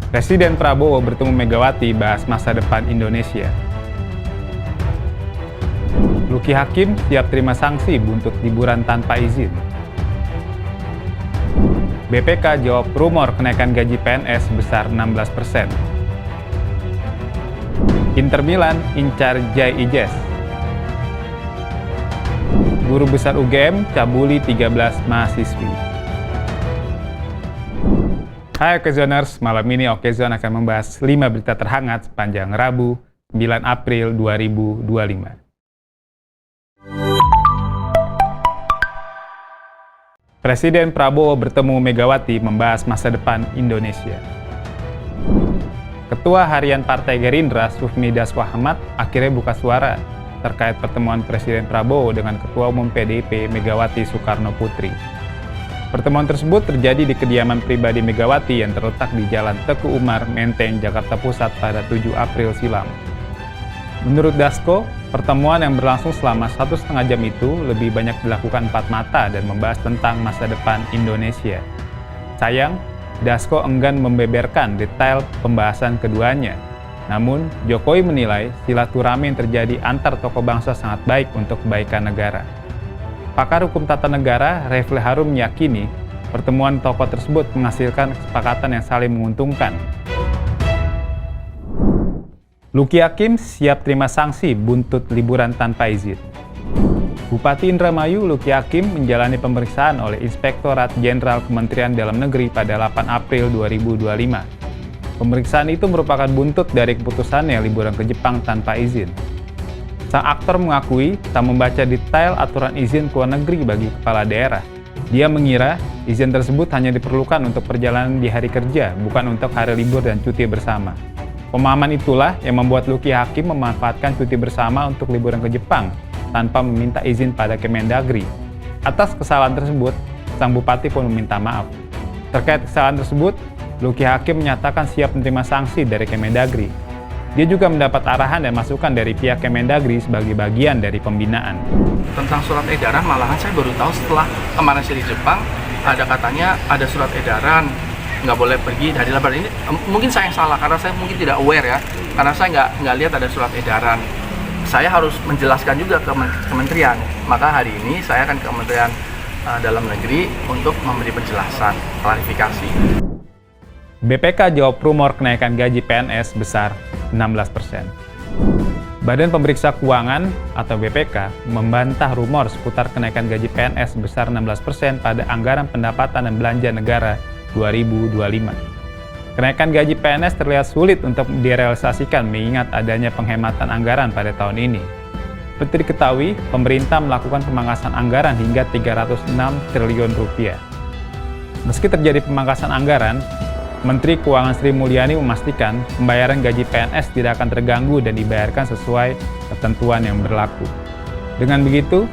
Presiden Prabowo bertemu Megawati bahas masa depan Indonesia. Luki Hakim siap terima sanksi buntut liburan tanpa izin. BPK jawab rumor kenaikan gaji PNS sebesar 16%. Inter Milan incar Jai Ijes. Guru besar UGM cabuli 13 mahasiswi. Hai Okezoners, malam ini Okezon akan membahas 5 berita terhangat sepanjang Rabu 9 April 2025. Presiden Prabowo bertemu Megawati membahas masa depan Indonesia. Ketua Harian Partai Gerindra Sufmi Dasko Ahmad akhirnya buka suara terkait pertemuan Presiden Prabowo dengan Ketua Umum PDIP Megawati Soekarno Putri. Pertemuan tersebut terjadi di kediaman pribadi Megawati yang terletak di Jalan Teguh Umar, Menteng, Jakarta Pusat pada 7 April silam. Menurut Dasko, pertemuan yang berlangsung selama 1,5 jam itu lebih banyak dilakukan empat mata dan membahas tentang masa depan Indonesia. Sayang, Dasko enggan membeberkan detail pembahasan keduanya. Namun, Jokowi menilai silaturahmi yang terjadi antar tokoh bangsa sangat baik untuk kebaikan negara. Pakar hukum tata negara Refli Harun meyakini pertemuan tokoh tersebut menghasilkan kesepakatan yang saling menguntungkan. Luki Hakim siap terima sanksi buntut liburan tanpa izin. Bupati Indramayu Luki Hakim menjalani pemeriksaan oleh Inspektorat Jenderal Kementerian Dalam Negeri pada 8 April 2025. Pemeriksaan itu merupakan buntut dari keputusannya liburan ke Jepang tanpa izin. Sang aktor mengakui tak membaca detail aturan izin ke luar negeri bagi kepala daerah. Dia mengira izin tersebut hanya diperlukan untuk perjalanan di hari kerja, bukan untuk hari libur dan cuti bersama. Pemahaman itulah yang membuat Luki Hakim memanfaatkan cuti bersama untuk liburan ke Jepang tanpa meminta izin pada Kemendagri. Atas kesalahan tersebut, sang bupati pun meminta maaf. Terkait kesalahan tersebut, Luki Hakim menyatakan siap menerima sanksi dari Kemendagri. Dia juga mendapat arahan dan masukan dari pihak Kemendagri sebagai bagian dari pembinaan. Tentang surat edaran, malahan saya baru tahu setelah kemarin saya di Jepang, ada katanya ada surat edaran, nggak boleh pergi dari lebaran ini. Mungkin saya yang salah, karena saya mungkin tidak aware ya, karena saya nggak lihat ada surat edaran. Saya harus menjelaskan juga ke kementerian, maka hari ini saya akan ke Kementerian Dalam Negeri untuk memberi penjelasan, klarifikasi. BPK jawab rumor kenaikan gaji PNS sebesar 16%. Badan Pemeriksa Keuangan atau BPK membantah rumor seputar kenaikan gaji PNS sebesar 16% pada Anggaran Pendapatan dan Belanja Negara 2025. Kenaikan gaji PNS terlihat sulit untuk direalisasikan mengingat adanya penghematan anggaran pada tahun ini. Seperti diketahui, pemerintah melakukan pemangkasan anggaran hingga 306 triliun rupiah. Meski terjadi pemangkasan anggaran, Menteri Keuangan Sri Mulyani memastikan pembayaran gaji PNS tidak akan terganggu dan dibayarkan sesuai ketentuan yang berlaku. Dengan begitu,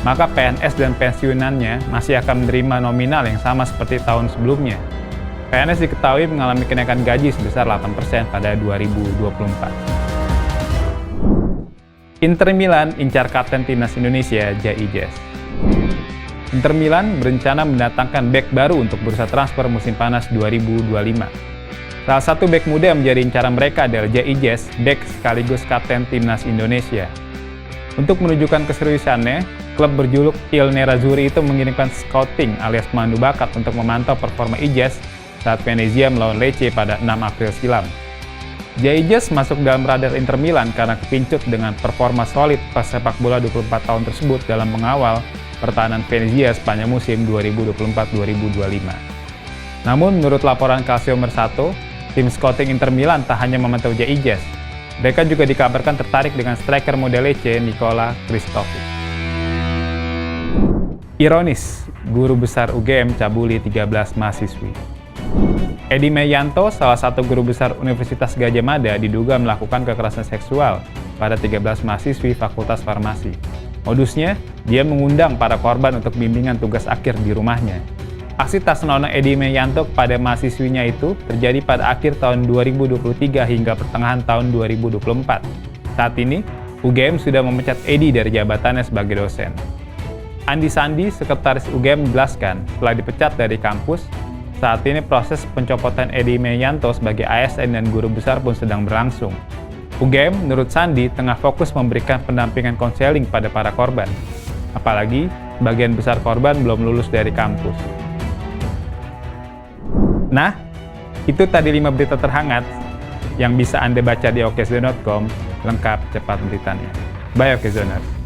maka PNS dan pensiunannya masih akan menerima nominal yang sama seperti tahun sebelumnya. PNS diketahui mengalami kenaikan gaji sebesar 8% pada 2024. Inter Milan incar kapten timnas Indonesia Jai Ijes. Inter Milan berencana mendatangkan bek baru untuk bursa transfer musim panas 2025. Salah satu bek muda yang menjadi incaran mereka adalah Jai Ijes, bek sekaligus kapten timnas Indonesia. Untuk menunjukkan keseriusannya, klub berjuluk Il Nerazzurri itu mengirimkan scouting alias pemandu bakat untuk memantau performa Ijes saat Venezia melawan Lecce pada 6 April silam. Jai Ijes masuk dalam radar Inter Milan karena kepincut dengan performa solid pas sepak bola 24 tahun tersebut dalam mengawal pertahanan Venezia sepanjang musim 2024-2025. Namun, menurut laporan Calcio Mercato, tim scouting Inter Milan tak hanya memantau Jai Ijes. Mereka juga dikabarkan tertarik dengan striker muda Lecce, Nikola Kristofic. Ironis, guru besar UGM cabuli 13 mahasiswi. Edi Meyanto, salah satu guru besar Universitas Gadjah Mada, diduga melakukan kekerasan seksual pada 13 mahasiswi Fakultas Farmasi. Modusnya, dia mengundang para korban untuk bimbingan tugas akhir di rumahnya. Aksi tak senonoh Edi Meyanto kepada mahasiswinya itu terjadi pada akhir tahun 2023 hingga pertengahan tahun 2024. Saat ini, UGM sudah memecat Edi dari jabatannya sebagai dosen. Andi Sandi, sekretaris UGM, menjelaskan setelah dipecat dari kampus, Saat ini proses pencopotan Edi Meyanto sebagai ASN dan guru besar pun sedang berlangsung. UGM, menurut Sandi, tengah fokus memberikan pendampingan konseling pada para korban. Apalagi, sebagian besar korban belum lulus dari kampus. Nah, itu tadi 5 berita terhangat yang bisa Anda baca di okezone.com, lengkap cepat beritanya. Bye Okezoners!